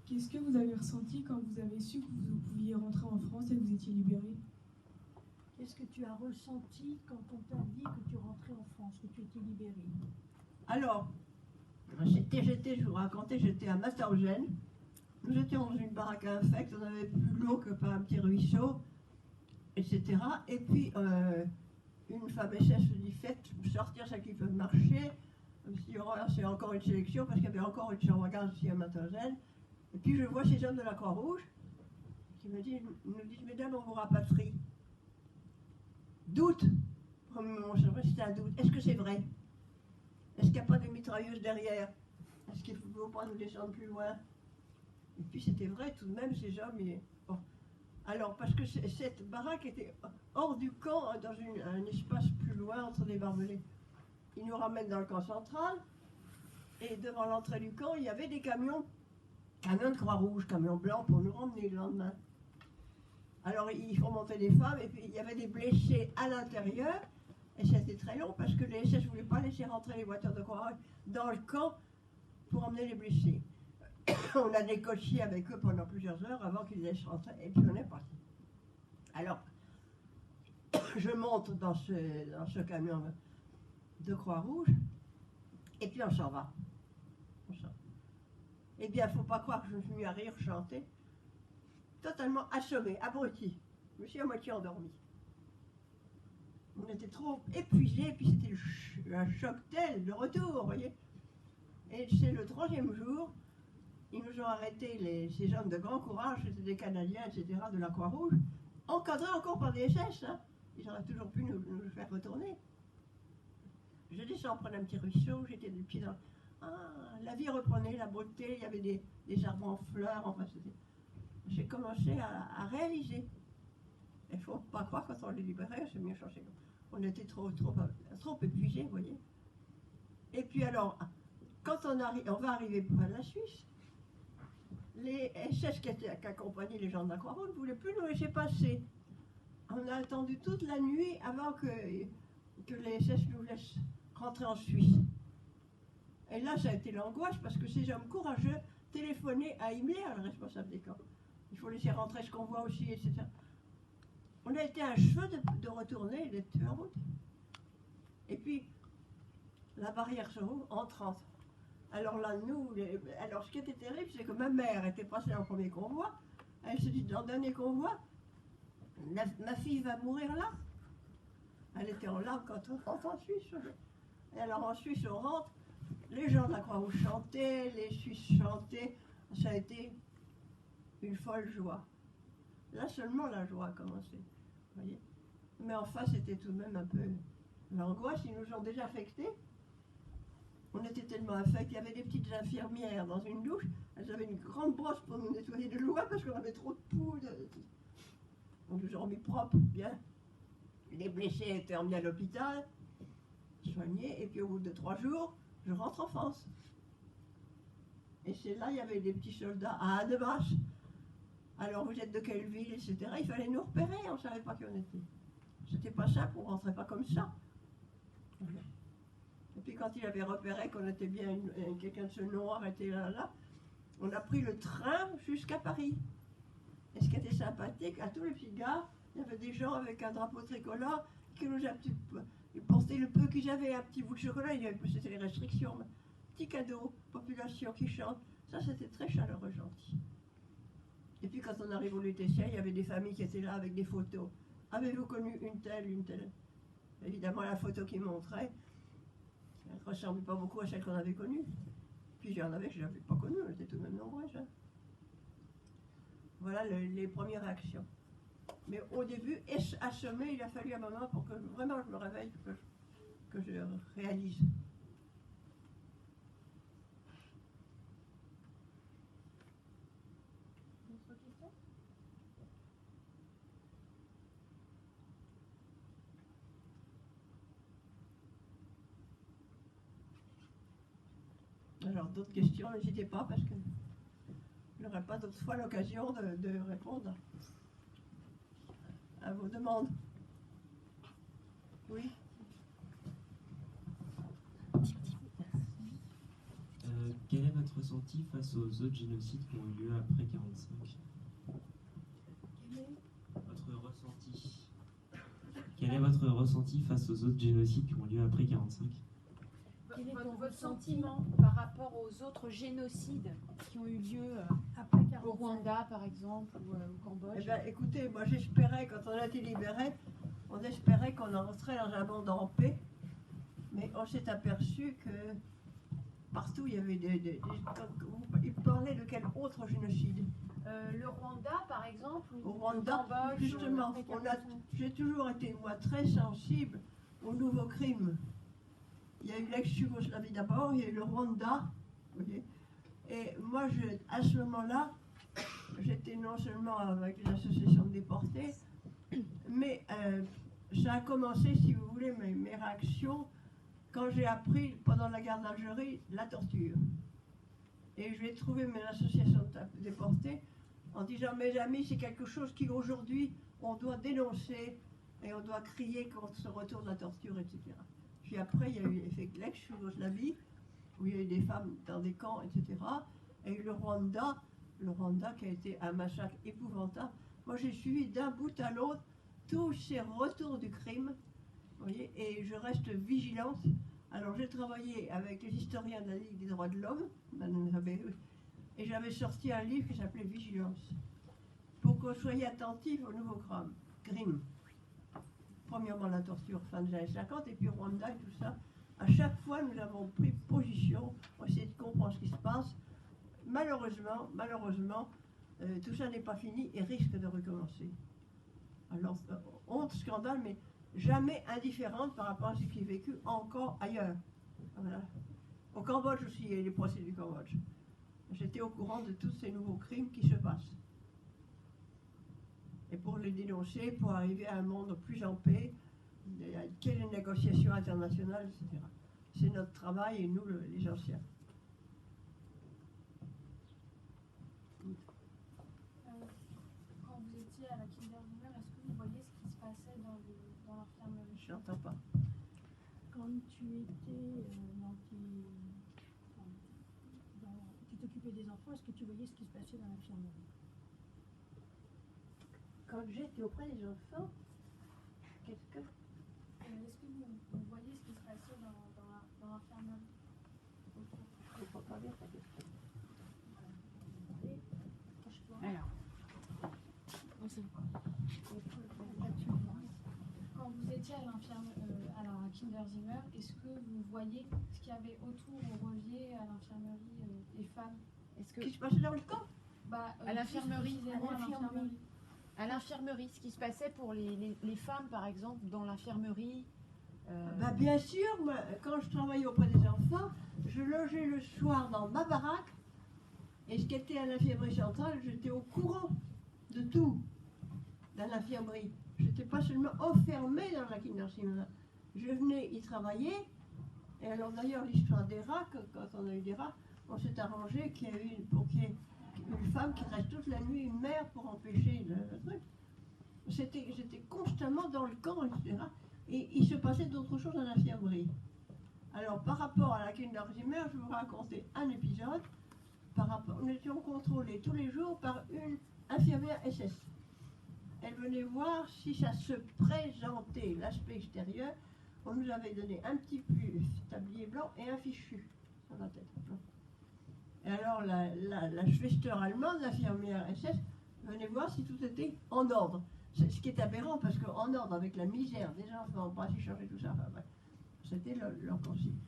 Qu'est-ce que vous avez ressenti quand vous avez su que vous pouviez rentrer en France et que vous étiez libéré? Qu'est-ce que tu as ressenti quand on t'a dit que tu rentrais en France, que tu étais libéré? Alors, je vous racontais, j'étais à Mastaugène. Nous étions dans une baraque à infect, on n'avait plus l'eau que par un petit ruisseau, etc. Et puis, une femme SS se dit, faites sortir ceux qui peuvent marcher. C'est encore une sélection, parce qu'il y avait encore une chambre à gaz ici à Mastaugène. Et puis, je vois ces hommes de la Croix-Rouge qui nous disent, mesdames, on vous rapatrie. Doute. C'était un doute. Est-ce que c'est vrai? Est-ce qu'il n'y a pas de mitrailleuses derrière? Est-ce qu'il ne faut pas nous descendre plus loin? Et puis c'était vrai tout de même, ces hommes. Bon. Alors, parce que cette baraque était hors du camp, dans un espace plus loin entre des barbelés. Ils nous ramènent dans le camp central, et devant l'entrée du camp, il y avait des camions de Croix-Rouge, camions blancs pour nous ramener le lendemain. Alors, ils font monter des femmes, et puis il y avait des blessés à l'intérieur. Et c'était très long parce que les SS ne voulaient pas laisser rentrer les voitures de Croix-Rouge dans le camp pour emmener les blessés. On a négocié avec eux pendant plusieurs heures avant qu'ils laissent rentrer et puis on est parti. Alors, je monte dans ce camion de Croix-Rouge et puis on s'en va. Eh bien, il ne faut pas croire que je me suis mis à rire, chanter. Totalement assommé, abruti. Je me suis à moitié endormi. On était trop épuisés, puis c'était un choc tel, le retour, vous voyez. Et c'est le 3e jour, ils nous ont arrêtés, ces hommes de grand courage, c'était des Canadiens, etc., de la Croix-Rouge, encadrés encore par des SS, hein. Ils auraient toujours pu nous faire retourner. Je descends prendre un petit ruisseau, j'étais des pieds dans... Ah, la vie reprenait, la beauté, il y avait des arbres en fleurs, enfin c'était... J'ai commencé à réaliser. Il ne faut pas croire quand on les libérait, c'est mieux changer. On était trop épuisés, vous voyez. Et puis alors, quand on va arriver près de la Suisse, les SS qui accompagnaient les gens de la Croix-Rouge ne voulaient plus nous laisser passer. On a attendu toute la nuit avant que les SS nous laissent rentrer en Suisse. Et là, ça a été l'angoisse parce que ces hommes courageux téléphonaient à Himmler, le responsable des camps. Il faut laisser rentrer ce qu'on voit aussi, etc. On a été à cheveux de retourner et d'être en route. Et puis, la barrière se roule en 30. Alors là, alors ce qui était terrible, c'est que ma mère était passée en premier convoi. Elle se dit, dans le dernier convoi, ma fille va mourir là. Elle était en larmes quand on rentre en Suisse. Et alors en Suisse, on rentre, les gens de la Croix-Rouge chantaient, les Suisses chantaient. Ça a été une folle joie. Là seulement la joie a commencé. Vous voyez. Mais enfin, c'était tout de même un peu l'angoisse. Ils nous ont déjà affectés. On était tellement affectés. Il y avait des petites infirmières dans une douche. Elles avaient une grande brosse pour nous nettoyer de loin parce qu'on avait trop de poudre. On nous a remis propre, bien. Les blessés étaient emmenés à l'hôpital, soignés. Et puis au bout de 3 jours, je rentre en France. Et c'est là, il y avait des petits soldats à Annemasse. Alors vous êtes de quelle ville, etc. Il fallait nous repérer, on ne savait pas qui on était. C'était pas simple, on ne rentrait pas comme ça. Et puis quand il avait repéré qu'on était bien quelqu'un de ce nom arrêté là, on a pris le train jusqu'à Paris. Et ce qui était sympathique, à tous les petits gars, il y avait des gens avec un drapeau tricolore qui nous portaient le peu qu'ils avaient, un petit bout de chocolat, c'était les restrictions. Petit cadeau, population qui chante, ça c'était très chaleureux, gentil. Et puis quand on arrive au Lutétia, il y avait des familles qui étaient là avec des photos. Avez-vous connu une telle, une telle? Évidemment, la photo qu'ils montraient, elle ne ressemblait pas beaucoup à celle qu'on avait connue. Puis il y en avait que je n'avais pas connues, elles étaient tout de même nombreuses. Hein. Voilà les premières réactions. Mais au début, assommé, il a fallu un moment pour que vraiment je me réveille, que je réalise. Alors d'autres questions, n'hésitez pas parce que je n'aurai pas d'autre fois l'occasion de répondre à vos demandes. Oui. Quel est votre ressenti face aux autres génocides qui ont eu lieu après 1945? Votre ressenti. Quel est votre ressenti face aux autres génocides qui ont lieu après 1945? Quel est ton Votre ressenti sentiment par rapport aux autres génocides qui ont eu lieu après au 45? Rwanda, par exemple, ou au Cambodge? Eh bien, écoutez, moi j'espérais, quand on a été libérés, on espérait qu'on rentrait dans un monde en paix, mais on s'est aperçu que partout il y avait il parlait de quel autre génocide? Le Rwanda, par exemple, ou Au Rwanda, le Cambodge, justement, j'ai toujours été, moi, très sensible aux nouveaux crimes. Il y a eu l'ex-Yougoslavie d'abord, il y a eu le Rwanda, vous voyez. Et moi, à ce moment-là, j'étais non seulement avec les associations de déportés, mais ça a commencé, si vous voulez, mes réactions, quand j'ai appris, pendant la guerre d'Algérie, la torture. Et je vais trouver mes associations de déportés en disant, mes amis, c'est quelque chose qu'aujourd'hui, on doit dénoncer et on doit crier contre ce retour de la torture, etc. Puis après, il y a eu l'ex-Yougoslavie, où il y a eu des femmes dans des camps, etc. Et le Rwanda qui a été un massacre épouvantable. Moi, j'ai suivi d'un bout à l'autre tous ces retours du crime, vous voyez, et je reste vigilante. Alors, j'ai travaillé avec les historiens de la Ligue des droits de l'homme, et j'avais sorti un livre qui s'appelait Vigilance, pour que vous soyez attentifs aux nouveaux crimes. Premièrement, la torture fin des années 50, et puis Rwanda et tout ça. À chaque fois, nous avons pris position pour essayer de comprendre ce qui se passe. Malheureusement, tout ça n'est pas fini et risque de recommencer. Alors, honte, scandale, mais jamais indifférente par rapport à ce qui est vécu encore ailleurs. Voilà. Au Cambodge aussi, il y a les procès du Cambodge. J'étais au courant de tous ces nouveaux crimes qui se passent. Et pour les dénoncer, pour arriver à un monde plus en paix, quelle négociation internationale, etc. C'est notre travail et nous, les anciens. Quand vous étiez à la Kinderzinger, est-ce que vous voyez ce qui se passait dans l'infirmerie? Je n'entends pas. Quand tu étais tu t'occupais des enfants, est-ce que tu voyais ce qui se passait dans l'infirmerie? Quand j'étais auprès des enfants, qu'est-ce que... Est-ce que vous voyez ce qui se passait dans l'infirmerie? Je ne comprends pas bien ta question. Alors. Quand vous étiez à la Kinderzinger, est-ce que vous voyez ce qu'il y avait autour au Revier, à l'infirmerie, les femmes? Est-ce que Qu'est-ce qui se passait dans le camp? à l'infirmerie, À à l'infirmerie, ce qui se passait pour les femmes, par exemple, dans l'infirmerie. Bah, bien sûr, moi, quand je travaillais auprès des enfants, je logeais le soir dans ma baraque, et ce qui était à l'infirmerie centrale, j'étais au courant de tout dans l'infirmerie. Je n'étais pas seulement enfermée dans la Kinderzinger. Je venais y travailler, et alors d'ailleurs l'histoire des rats, quand on a eu des rats, on s'est arrangé qu'il y ait une femme qui reste toute la nuit, une mère pour empêcher le truc. J'étais constamment dans le camp, etc. Et il se passait d'autres choses à l'infirmerie. Alors par rapport à la Kinderzinger, je vais vous raconter un épisode. Nous étions contrôlés tous les jours par une infirmière SS. Elle venait voir si ça se présentait, l'aspect extérieur. On nous avait donné un petit tablier blanc et un fichu sur la tête. Et alors la Schwester allemande, l'infirmière SS, venait voir si tout était en ordre. C'est ce qui est aberrant, parce qu'en ordre, avec la misère des enfants, pas si changer tout ça, enfin, bref, c'était leur consigne.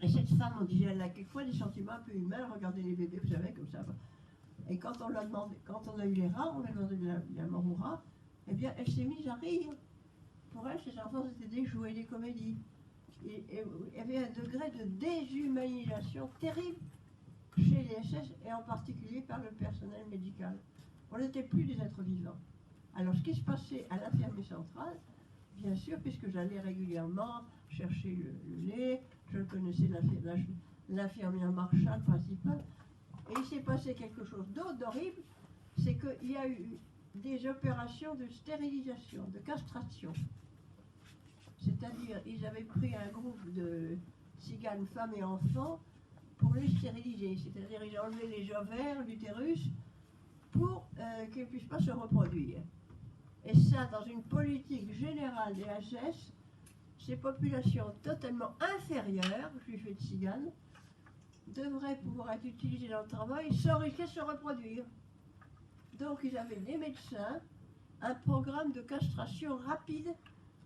Et cette femme, on disait, elle a quelquefois des sentiments un peu humains, regardez les bébés, vous savez, comme ça. Et quand on l'a demandé, quand on a eu les rats, on a demandé la mort aux rats, eh bien, elle s'est mise à rire. Pour elle, ces enfants, c'était des jouets, des comédies. Et il y avait un degré de déshumanisation terrible chez les SS, et en particulier par le personnel médical. On n'était plus des êtres vivants. Alors, ce qui se passait à l'infirmerie centrale, bien sûr, puisque j'allais régulièrement chercher le lait, je connaissais l'infirmière Marshall principale, et il s'est passé quelque chose d'autre d'horrible, c'est qu'il y a eu des opérations de stérilisation, de castration. C'est-à-dire, ils avaient pris un groupe de ciganes, femmes et enfants, pour les stériliser. C'est-à-dire ils enlevaient les ovaires, l'utérus, pour qu'ils ne puissent pas se reproduire. Et ça, dans une politique générale des SS, ces populations totalement inférieures, juifs et tziganes, devraient pouvoir être utilisées dans le travail sans risquer de se reproduire. Donc ils avaient des médecins, un programme de castration rapide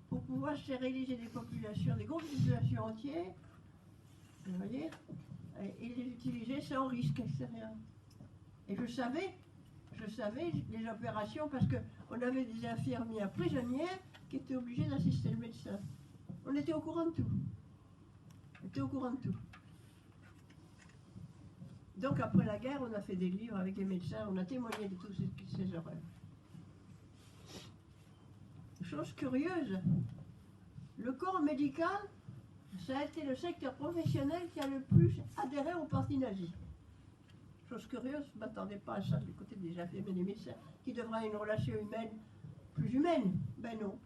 pour pouvoir stériliser des populations, des groupes de populations entières, vous voyez, et les utiliser sans risque extérieur. Et je savais les opérations parce qu'on avait des infirmières prisonnières qui étaient obligées d'assister le médecin. On était au courant de tout. On était au courant de tout. Donc après la guerre, on a fait des livres avec les médecins, on a témoigné de toutes ces horreurs. Chose curieuse, le corps médical, ça a été le secteur professionnel qui a le plus adhéré au parti nazi. Chose curieuse, je ne m'attendais pas à ça du côté des infirmiers et des médecins, qui devraient avoir une relation humaine plus humaine. Ben non.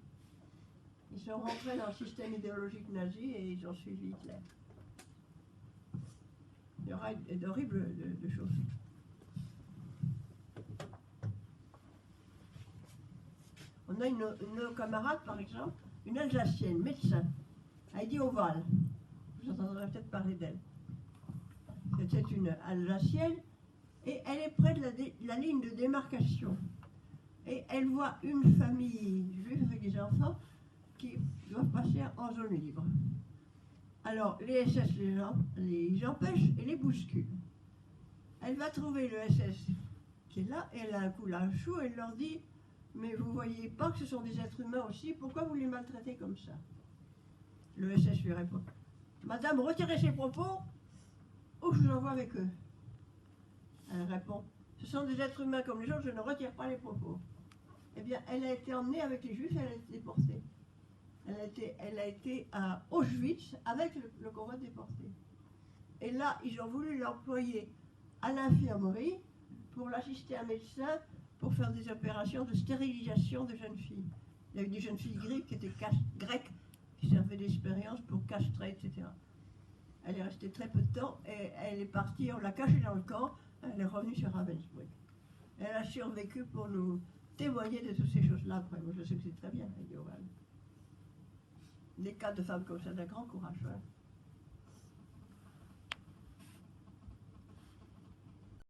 Ils sont rentrés dans le système idéologique nazi et ils ont suivi Hitler. Il y aura d'horribles de choses. On a une camarade, par exemple, une Alsacienne, médecin, Heidi Oval. Vous entendrez peut-être parler d'elle. C'était une Alsacienne et elle est près de la ligne de démarcation. Et elle voit une famille juive avec des enfants qui doivent passer en zone libre. Alors, les SS les empêchent et les bousculent. Elle va trouver le SS qui est là, et elle a un coup là chaud, et elle leur dit « Mais vous voyez pas que ce sont des êtres humains aussi, pourquoi vous les maltraitez comme ça ?» Le SS lui répond « Madame, retirez ces propos, ou je vous envoie avec eux. » Elle répond « Ce sont des êtres humains comme les autres, je ne retire pas les propos. » Eh bien, elle a été emmenée avec les Juifs, elle a été déportée. Elle a été à Auschwitz avec le convoi de déportés. Et là, ils ont voulu l'employer à l'infirmerie pour l'assister à un médecin pour faire des opérations de stérilisation de jeunes filles. Il y a eu des jeunes filles grecques grecques qui servaient d'expérience pour castrer, etc. Elle est restée très peu de temps et elle est partie, on l'a cachée dans le camp, elle est revenue sur Ravensbrück. Elle a survécu pour nous témoigner de toutes ces choses-là. Après, moi je sais que c'est très bien, Heidi Oval. Des cas de femmes comme ça, d'un grand courage. Voilà.